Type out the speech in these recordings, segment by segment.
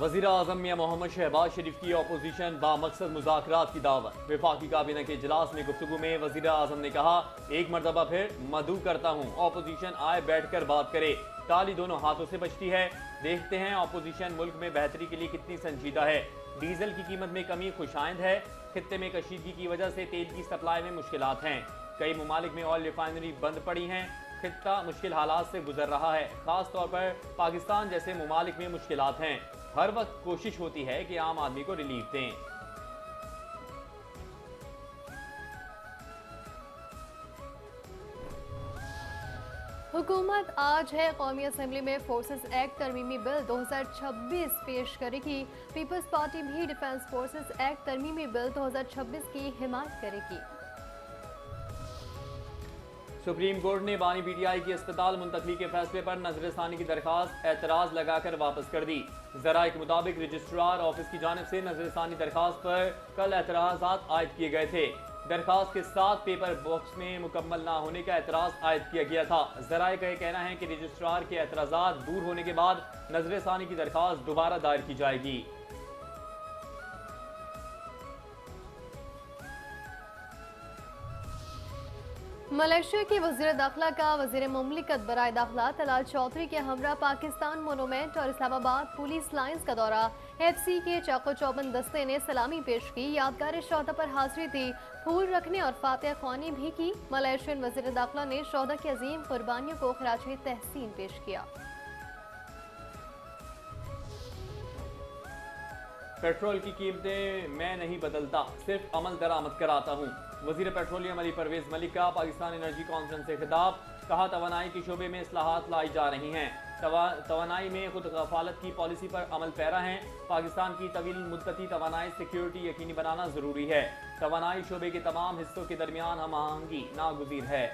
वज़ीर आज़म मियां मोहम्मद शहबाज शरीफ की अपोजिशन बामकसद मुज़ाकरात की दावत। वफाकी काबीना के इजलास में गुफ्तगू में वज़ीर आज़म ने कहा, एक मरतबा फिर मदऊ करता हूँ, अपोजिशन आए बैठ कर बात करे। ताली दोनों हाथों से बचती है। देखते हैं अपोजिशन मुल्क में बेहतरी के लिए कितनी संजीदा है। डीजल की कीमत में कमी खुशाइंद है। खित्ते में कशीदगी की वजह से तेल की सप्लाई में मुश्किलात हैं। कई ममालिक में ऑयल रिफाइनरी बंद पड़ी हैं। खित्ता मुश्किल हालात से गुजर रहा है। खास तौर पर पाकिस्तान जैसे ममालिक में मुश्किलात हैं। हर वक्त कोशिश होती है कि आम आदमी को रिलीफ दें। हुकूमत आज है कौमी असम्बली में फोर्सेस एक्ट तरमीमी बिल 2026 पेश करेगी। पीपल्स पार्टी भी डिफेंस फोर्सेस एक्ट तरमीमी बिल 2026 की हिमायत करेगी। सुप्रीम कोर्ट ने बानी पीटीआई की अस्पताल मुंतकली के फैसले पर नजरसानी की दरखास्त एतराज लगाकर वापस कर दी। जराये के मुताबिक रजिस्ट्रार ऑफिस की जानिब से नजरसानी दरखास्त पर कल एतराजात आयद किए गए थे। दरखास्त के साथ पेपर बॉक्स में मुकम्मल ना होने का एतराज आयद किया गया था। जराये का कहना है कि रजिस्ट्रार के एतराजात दूर होने के बाद नजरसानी की दरखास्त दोबारा दायर की जाएगी। मलेशिया के वज़ीर दाखिला का वज़ीर मुमलिकत बराए दाखिला तलाल चौधरी के हमरा पाकिस्तान मोनूमेंट और इस्लामाबाद पुलिस लाइंस का दौरा। FC के चाको चौबंद दस्ते ने सलामी पेश की, यादगार शोहदा पर हाजिरी दी, फूल रखने और फातिहा ख्वानी भी की। मलेशियन वज़ीर दाखिला ने शोहदा की अजीम कुर्बानियों को खराज तहसीन पेश किया। पेट्रोल की कीमतें मैं नहीं बदलता, सिर्फ अमल दरामद कराता हूँ। वजीर पेट्रोलियम अली परवेज मलिक का पाकिस्तान एनर्जी कॉन्फ्रेंस से खिताब। कहा, तवानाई के शोबे में इस्लाहात लाई जा रही हैं। तवानाई में खुद गफालत की पॉलिसी पर अमल पैरा हैं। पाकिस्तान की तवील मुद्दती तवानाई सिक्योरिटी यकीनी बनाना जरूरी है। तवानाई शोबे के तमाम हिस्सों के दरमियान हम आहंगी नागुज़ीर है।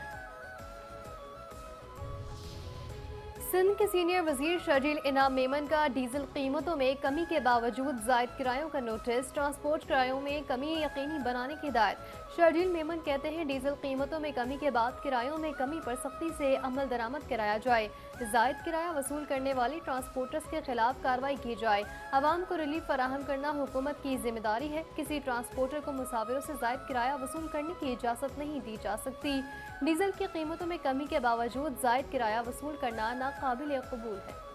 सिंध के सीनियर वजीर शर्जील इनाम मेमन का डीजल कीमतों में कमी के बावजूद जायद किरायों का नोटिस। ट्रांसपोर्ट किरायों में कमी यकीनी बनाने की हिदायत। शर्जील मेमन कहते हैं, डीजल कीमतों में कमी के बाद किरायों में कमी पर सख्ती से अमल दरामद कराया जाए। जायद किराया वसूल करने वाली ट्रांसपोर्टर्स के खिलाफ कार्रवाई की जाए। आवाम को रिलीफ फराहम करना हुकूमत की जिम्मेदारी है। किसी ट्रांसपोर्टर को मुसाफिरों से जायद किराया वसूल करने की इजाज़त नहीं दी जा सकती। डीजल की कीमतों में कमी के बावजूद जायद किराया वसूल करना नाकाबिल कबूल है।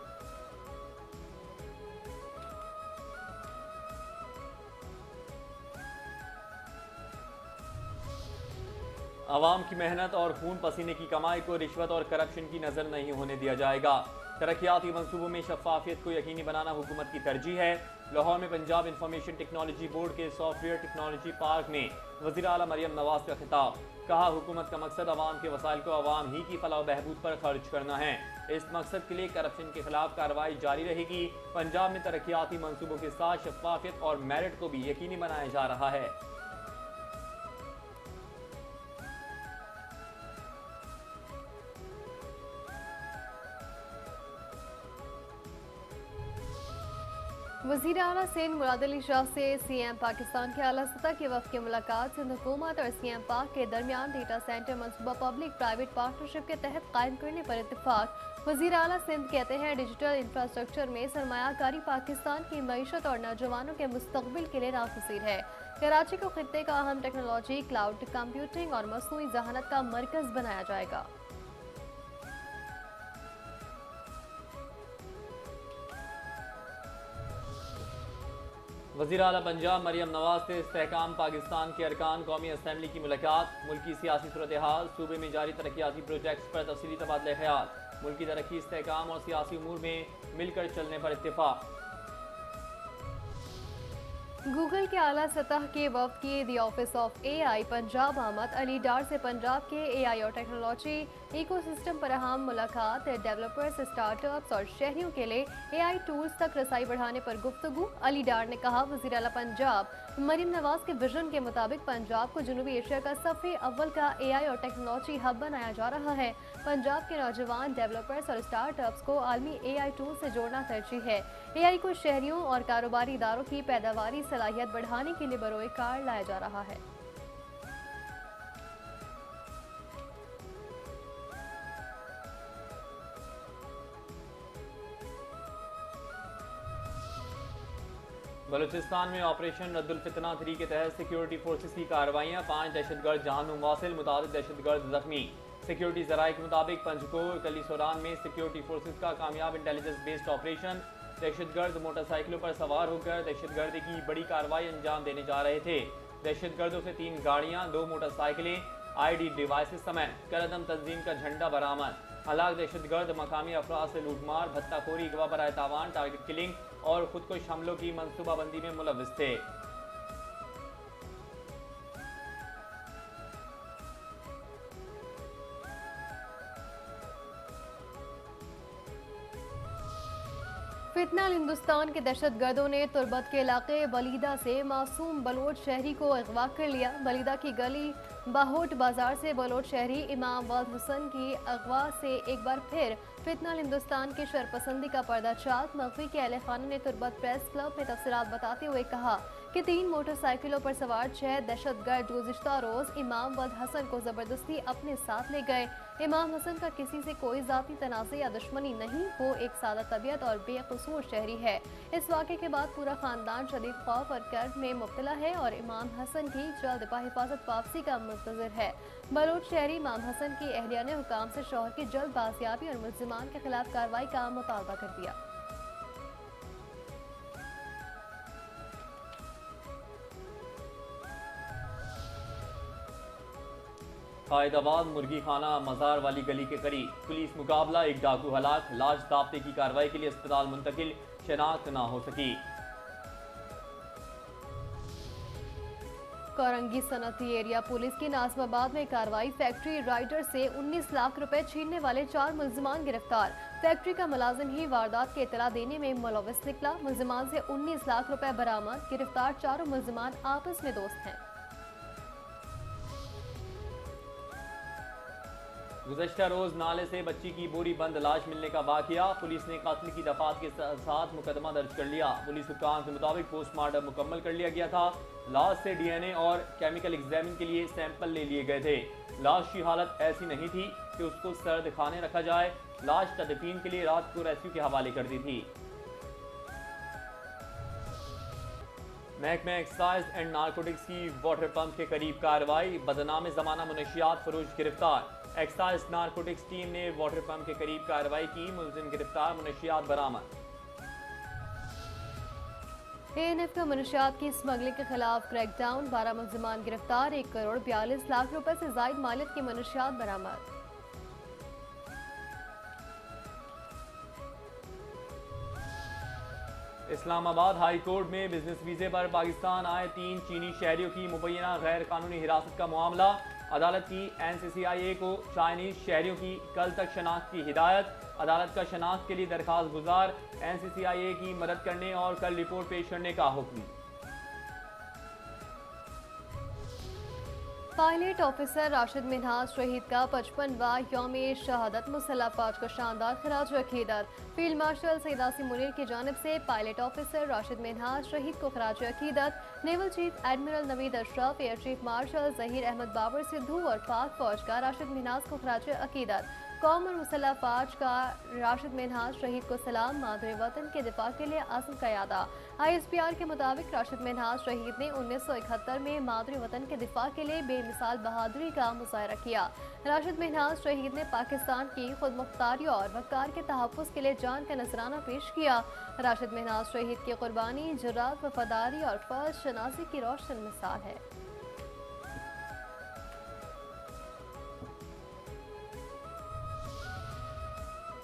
आवाम की मेहनत और खून पसीने की कमाई को रिश्वत और करप्शन की नजर नहीं होने दिया जाएगा। तरक्याती मंसूबों में शफाफियत को यकीनी बनाना हुकूमत की तरजीह है। लाहौर में पंजाब इंफॉर्मेशन टेक्नोलॉजी बोर्ड के सॉफ्टवेयर टेक्नोलॉजी पार्क में वज़ीर आला मरियम नवाज का खिताब। कहा, हुकूमत का मकसद आवाम के वसाइल को आवाम ही की फलाह बहबूद पर खर्च करना है। इस मकसद के लिए करप्शन के खिलाफ कार्रवाई जारी रहेगी। पंजाब में तरक्याती मंसूबों के साथ शफाफियत और मेरिट को भी यकीनी बनाया जा रहा है। वज़ीर आला सिंध मुराद अली शाह से CM पाकिस्तान के आला सतह के वफ़द की मुलाकात। सिंध हुकूमत और CM पाक के दरमियान डेटा सेंटर मनसूबा पब्लिक प्राइवेट पार्टनरशिप के तहत कायम करने पर इत्तेफाक। वज़ीर आला सिंध कहते हैं, डिजिटल इंफ्रास्ट्रक्चर में सरमायाकारी पाकिस्तान की मईशत और नौजवानों के मुस्तकबिल के लिए नागुज़ीर है। कराची को खित्ते का अहम टेक्नोलॉजी, क्लाउड कंप्यूटिंग और मसनूई जहानत का मरकज बनाया जाएगा। वज़ीर आला पंजाब मरियम नवाज से इस्तेहकाम पाकिस्तान के अरकान कौमी असम्बली की मुलाकात। मुल्की सियासी सूरत हाल, सूबे में जारी तरक्याती प्रोजेक्ट्स पर तफसीली तबादला ख्याल। मुल्की तरक्की, इस्तेहकाम और सियासी उमूर में मिलकर चलने पर इत्तेफाक। गूगल के आला सतह के वफ़द की the office of AI Punjab आमद। अली डार से पंजाब के AI और टेक्नोलॉजी इकोसिस्टम पर अहम मुलाकात। डेवलपर्स, स्टार्टअप्स और शहरियों के लिए AI टूल्स तक रसाई बढ़ाने पर गुफ्तगू। अली डार ने कहा, वज़ीर आला पंजाब मरियम नवाज के विजन के मुताबिक पंजाब को जनूबी एशिया का सफ़े अव्वल का AI और टेक्नोलॉजी हब बनाया जा रहा है। पंजाब के नौजवान, डेवलपर्स और स्टार्टअप्स को आलमी AI टूल से जोड़ना तरजीह है। AI को शहरियों और कारोबारी इदारों की पैदावारी सलाहियत बढ़ाने के लिए बरोए कार लाया जा रहा है। बलूचिस्तान में ऑपरेशन रद्दुल फितना 3 के तहत सिक्योरिटी फोर्सेस की कार्रवाइयाँ, 5 दहशतगर्द जहानुम वासिल, मुतादिद दहशतगर्द जख्मी। सिक्योरिटी जराये के मुताबिक पंजकोर कली सोरान में सिक्योरिटी फोर्सेस का कामयाब इंटेलिजेंस बेस्ड ऑपरेशन। दहशतगर्द मोटरसाइकिलों पर सवार होकर दहशतगर्दी की बड़ी कार्रवाई अंजाम देने जा रहे थे। दहशतगर्दों से 3 गाड़ियां, 2 मोटरसाइकिलें, आईडी डिवाइसेस समेत करदम तंजीम का झंडा बरामद। हलाक दहशतगर्द मकामी अफराद से लूटमार, भत्ताखोरी, अगवा बराए तावान, टारगेट किलिंग और खुदकुश हमलों की मनसूबाबंदी में मुलव्विस थे। फितना हिंदुस्तान के दहशतगर्दों ने तुर्बत के इलाके बलीदा से मासूम बलोच शहरी को अगवा कर लिया। बलीदा की गली बाहोट बाजार से बलोच शहरी इमाम वद हुसैन की अगवा से एक बार फिर फितना हिंदुस्तान की शरपसंदी का पर्दा चाक। मगवी के अहले खाना ने तुर्बत प्रेस क्लब में तफसीलात बताते हुए कहा कि 3 मोटरसाइकिलों पर सवार 6 दहशतगर्द गुज़िश्ता रोज इमाम वद हसन को जबरदस्ती अपने साथ ले गए। इमाम हसन का किसी से कोई जाती तनाज़े या दुश्मनी नहीं, वो एक सादा तबीयत और बेकसूर शहरी है। इस वाक़े के बाद पूरा खानदान शदीद खौफ और कर्ब में मुब्तला है और इमाम हसन की जल्द बाहिफाजत वापसी का मुंतज़िर है। बलोच शहरी इमाम हसन की अहलिया ने हुकाम से शौहर की जल्द बाजियाबी और मुल्जिमान के खिलाफ कार्रवाई का मुतालबा कर दिया। कायदाबाद मुर्गी खाना मजार वाली गली के करीब पुलिस मुकाबला, एक डाकू हलाक, लाश दाफ्ते की कार्रवाई के लिए अस्पताल मुंतकिल, शनाख्त ना हो सकी। कोरंगी सनती एरिया पुलिस की नाजमाबाद में कार्रवाई, फैक्ट्री राइडर से 19 लाख रुपए छीनने वाले 4 मुल्जिमान गिरफ्तार। फैक्ट्री का मुलाजिम ही वारदात की इतला देने में मुलव्विस निकला। मुल्जिमान से 19 लाख रुपए बरामद। गिरफ्तार चारों मुल्जिमान आपस में दोस्त हैं। गुज़श्ता रोज नाले से बच्ची की बोरी बंद लाश मिलने का वाकया, पुलिस ने कातिल की दफात के साथ मुकदमा दर्ज कर लिया। पुलिस हुक्काम के मुताबिक पोस्टमार्टम मुकम्मल कर लिया गया था। लाश से डीएनए और केमिकल एग्जामिन के लिए सैंपल ले लिए गए थे। लाश की हालत ऐसी नहीं थी कि उसको सर्द खाने रखा जाए। लाश तदफीन के लिए रात को रेस्क्यू के हवाले कर दी थी। महकमा एक्साइज एंड नारकोटिक्स की वाटर पंप के करीब कार्रवाई, बदनाम ज़माना मुनशियात फरोश गिरफ्तार। एक्साइज नारकोटिक्स टीम ने वाटर पंप के करीब कार्रवाई की, मुलजिम गिरफ्तार, मुनशियात बरामद। एएनएफ का मुनशियात की स्मगलिंग के खिलाफ क्रैकडाउन, 12 मुल्जिमान गिरफ्तार, 1 करोड़ 42 लाख रुपए से जायद मालियत की मुनशियात बरामद। इस्लामाबाद हाई कोर्ट में बिजनेस वीजे पर पाकिस्तान आए 3 चीनी शहरियों की मुबैना गैर कानूनी हिरासत का मामला। अदालत की NCCIA को चाइनीज शहरियों की कल तक शनाख्त की हिदायत। अदालत का शनाख्त के लिए दरखास्त गुजार NCCIA की मदद करने और कल रिपोर्ट पेश करने का हुक्म। पायलट ऑफिसर राशिद मिन्हाज शहीद का 55वां यौम शहादत, मुसल्लह फौज को शानदार खराज अकीदत। फील्ड मार्शल सैयद आसिम मुनीर की जानिब से पायलट ऑफिसर राशिद मिन्हाज शहीद को खराज अकीदत। Naval chief admiral Naveed Ashraf, air chief marshal Zaheer Ahmed Babar Sidhu और पाक फौज का राशिद मिन्हाज को खराज अकीदत। कौम और मुसल्लह फौज का राशिद मिन्हाज शहीद को सलाम, मादरे वतन के दिफा के लिए आज़म का यादा। ISPR के मुताबिक राशिद मिन्हाज शहीद ने 1971 में मादरे वतन के दिफा के लिए बेमिसाल बहादुरी का मुजाहरा किया। राशिद मिन्हाज शहीद ने पाकिस्तान की खुद मुख्तारी और वक़ार के तहफ़्फ़ुज़ के लिए जान का नजराना पेश किया। राशिद मिन्हाज शहीद की कुर्बानी, जुर्रात, वफादारी और फ़र्ज शनासी की रोशन मिसाल है।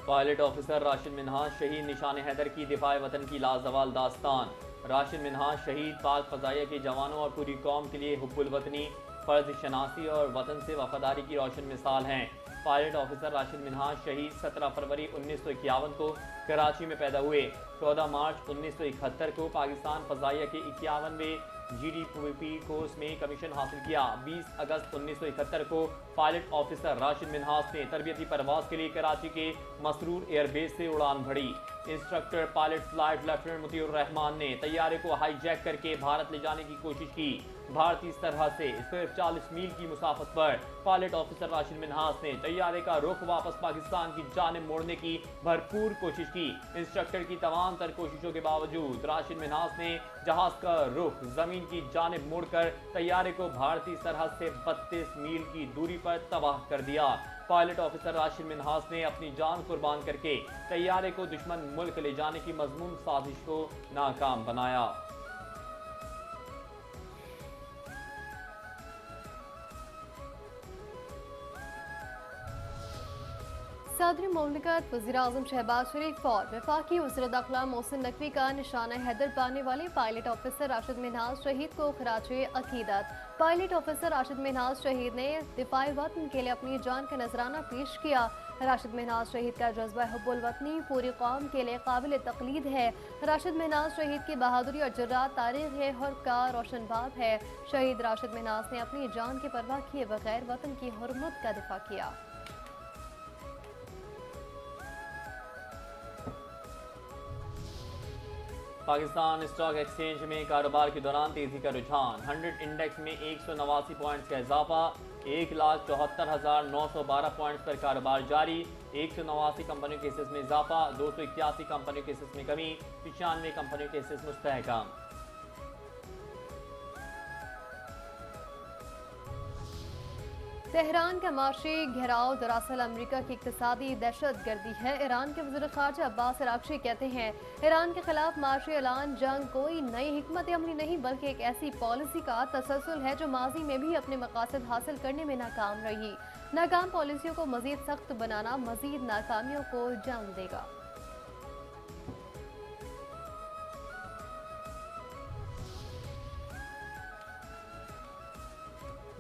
पायलट ऑफिसर राशिद मिन्हाज शहीद, निशान हैदर की दिफा वतन की लाजवाल दास्तान। राशिद मिन्हाज शहीद पाक फ़ज़ाइया के जवानों और पूरी कौम के लिए हुब्बुल वतनी, फ़र्ज शनासी और वतन से वफादारी की रोशन मिसाल हैं। पायलट ऑफिसर राशिद मिन्हाज शहीद 17 फरवरी 1951 को कराची में पैदा हुए। 14 मार्च 1971 को पाकिस्तान फ़ज़ाइया के 51वें GDPP कोर्स में कमीशन हासिल किया। 20 अगस्त 1971 को पायलट ऑफिसर राशिद मिन्हाज ने तरबियती परवाज के लिए कराची के मसरूर एयरबेस से उड़ान भरी। Instructor pilot flight lieutenant Mutiur Rahman ने तैयारे को हाईजैक करके भारत ले जाने की कोशिश की। भारतीय सरहद से सिर्फ 40 मील की मुसाफत पर पायलट ऑफिसर राशिद मिन्हास ने तैयारे का रुख वापस पाकिस्तान की जानिब मोड़ने की भरपूर कोशिश की। इंस्ट्रक्टर की तमाम तर कोशिशों के बावजूद राशिद मिन्हास ने जहाज का रुख जमीन की जानिब मोड़कर तैयारे को भारतीय सरहद से 32 मील की दूरी पर तबाह कर दिया। पायलट ऑफिसर राशिद मिन्हास ने अपनी जान कुर्बान करके तैयारे को दुश्मन मुल्क ले जाने की मजमून साजिश को नाकाम बनाया। सदर मुमलिकत वज़ीर-ए-आज़म शहबाज शरीफ और वफाकी वज़ीर दाखिला मोहसिन नकवी का निशाना हैदर पाने वाले पायलट ऑफिसर राशिद मिन्हास शहीद को खराजे अकीदत। पायलट ऑफिसर राशिद मिन्हास शहीद ने दिफाए वतन के लिए अपनी जान का नजराना पेश किया। राशिद मिन्हास शहीद का जज्बा हुब्बुल वतनी पूरी कौम के लिए काबिल तकलीद है। राशिद मिन्हास शहीद की बहादुरी और जुर्रात तारीख है और का रोशन बाब है। शहीद राशिद मिन्हास ने अपनी जान की परवाह किए बगैर वतन की हुर्मत का दिफा किया। पाकिस्तान स्टॉक एक्सचेंज में कारोबार के दौरान तेजी का रुझान। 100 इंडेक्स में 189 पॉइंट्स का इजाफा। 1,74,912 पॉइंट्स पर कारोबार जारी। 189 कंपनियों के हिस्से में इजाफा। 281 कंपनियों के हिस्से में कमी। 95 कंपनियों के हिस्से मुस्तहकम। तेहरान का माशी घेराव दरअसल अमेरिका की इक्तिसादी दहशत गर्दी है। ईरान के वज़ीर ख़ारजा अब्बास अराग़ची कहते हैं ईरान के खिलाफ माशी ऐलान जंग कोई नई हिकमत अमली नहीं बल्कि एक ऐसी पॉलिसी का तसलसल है जो माजी में भी अपने मकासद हासिल करने में नाकाम रही। नाकाम पॉलिसियों को मजीद सख्त बनाना मजीद नाकामियों को जन्म देगा।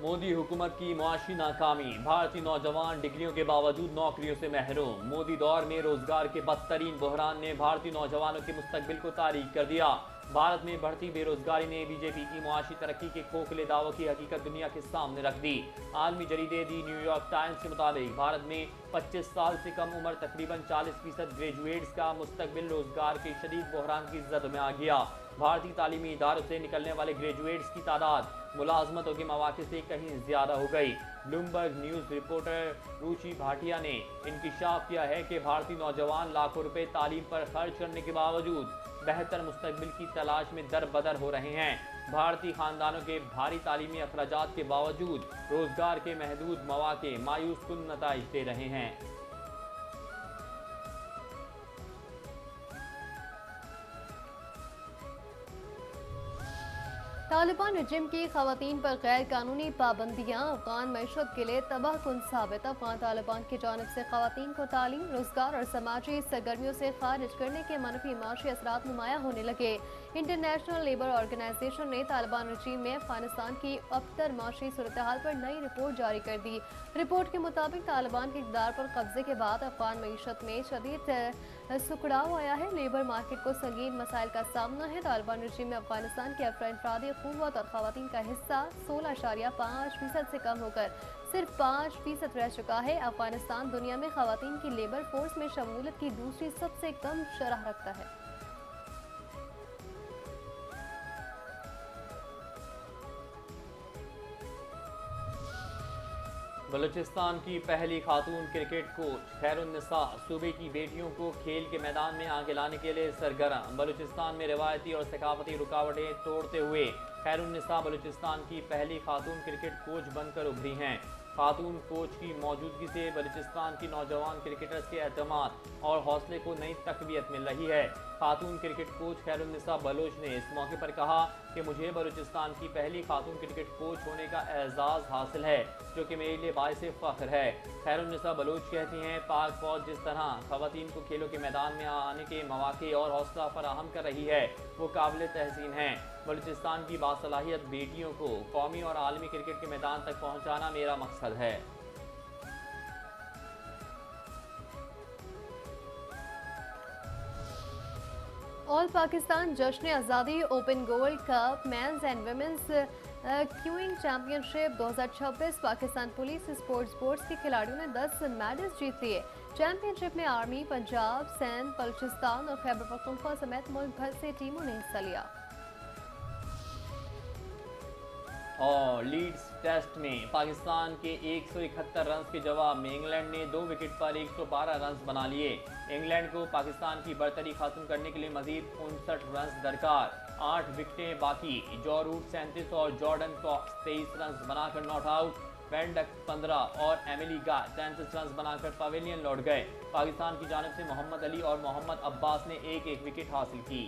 मोदी हुकूमत की मुआशी नाकामी। भारतीय नौजवान डिग्रियों के बावजूद नौकरियों से महरूम। मोदी दौर में रोजगार के बदतरीन बहरान ने भारतीय नौजवानों के मुस्तकबिल को तारीक कर दिया। भारत में बढ़ती बेरोजगारी ने बीजेपी की मुआशी तरक्की के खोखले दावों की हकीकत दुनिया के सामने रख दी। आलमी जरीदे दी न्यूयॉर्क टाइम्स के मुताबिक भारत में 25 साल से कम उम्र तकरीबन 40% ग्रेजुएट्स का मुस्तकबिल रोजगार के शदीद बहरान की जद में आ गया। भारतीय तालीमी इदारों से निकलने वाले ग्रेजुएट्स की तादाद मुलाजमतों के मौके से कहीं ज्यादा हो गई। ब्लूमबर्ग न्यूज रिपोर्टर रुचि भाटिया ने इंकिशाफ किया है कि भारतीय नौजवान लाखों रुपए तालीम पर खर्च करने के बावजूद बेहतर मुस्तकबिल की तलाश में दर बदर हो रहे हैं। भारतीय खानदानों के भारी तालीमी अखराजात के बावजूद रोजगार के महदूद मौके मायूस कुन नताइज दे रहे हैं। तालिबान रजिम की खवातीन पर गैर कानूनी पाबंदियाँ अफगान मैशत के लिए तबाह कुन साबित। अफगान तालिबान की जानिब से खवातीन को तालीम, रोजगार और समाजी सरगर्मियों से खारिज करने के मनफी माशी असरात नुमाया होने लगे। इंटरनेशनल लेबर ऑर्गेनाइजेशन ने तालिबान रजीम में अफगानिस्तान की अबतर माशी सूरत हाल पर नई रिपोर्ट जारी कर दी। रिपोर्ट के मुताबिक तालिबान के इक़्तिदार पर कब्जे के बाद अफगान मईशत में शदीद सुकड़ाव आया है। लेबर मार्केट को संगीन मसाइल का सामना है। तालिबान रजीम में अफगानिस्तान के अफरादी क़ुव्वत और ख़वातीन का हिस्सा 16.5% से कम होकर सिर्फ 5% रह चुका है। अफगानिस्तान दुनिया में ख़वातीन की लेबर फोर्स में शमूलियत की दूसरी सबसे कम शरह रखता है। बलूचिस्तान की पहली खातून क्रिकेट कोच खैरुन्निसा सूबे की बेटियों को खेल के मैदान में आगे लाने के लिए सरगर्म। बलूचिस्तान में रिवायती और सकाफती रुकावटें तोड़ते हुए खैरुन्निसा बलूचिस्तान की पहली खातून क्रिकेट कोच बनकर उभरी हैं। खातून कोच की मौजूदगी से बलूचिस्तान की नौजवान क्रिकेटर्स के एतमाद और हौसले को नई तकवीत मिल रही है। खातून क्रिकेट कोच खैरुन्निसा बलोच ने इस मौके पर कहा कि मुझे बलूचिस्तान की पहली खातून क्रिकेट कोच होने का एजाज़ हासिल है, जो कि मेरे लिए बाइस फ़ख्र है। खैरुन्निसा बलोच कहती हैं पाक फौज जिस तरह खवातीन को खेलों के मैदान में आने के मौके और हौसला फराहम कर रही है वो काबिल तहसीन है। बलूचिस्तान की बासलाहियत बेटियों को कौमी और आलमी क्रिकेट के मैदान तक पहुँचाना मेरा मकसद है। ऑल पाकिस्तान जश्न आज़ादी open gold cup men's and women's cueing championship 2026 Pakistan police sports boards के खिलाड़ियों ने 10 मेडल्स जीत लिए। चैंपियनशिप में आर्मी, पंजाब, सिंध, बलूचिस्तान और खैबर पख्तूनख्वा समेत मुल्क भर से टीमों ने हिस्सा लिया। और लीड्स टेस्ट में पाकिस्तान के 171 रन के जवाब में इंग्लैंड ने 2 विकेट पर 112 रन बना लिए। इंग्लैंड को पाकिस्तान की बरतरी खत्म करने के लिए मजीद 59 रन दरकार, 8 विकेटें बाकी। जॉ रूट 37 और जॉर्डन कॉक्स 23 रन बनाकर नॉट आउट। वेंडक 15 और एमिली गा 33 रन बनाकर पवेलियन लौट गए। पाकिस्तान की जानिब से मोहम्मद अली और मोहम्मद अब्बास ने एक एक विकेट हासिल की।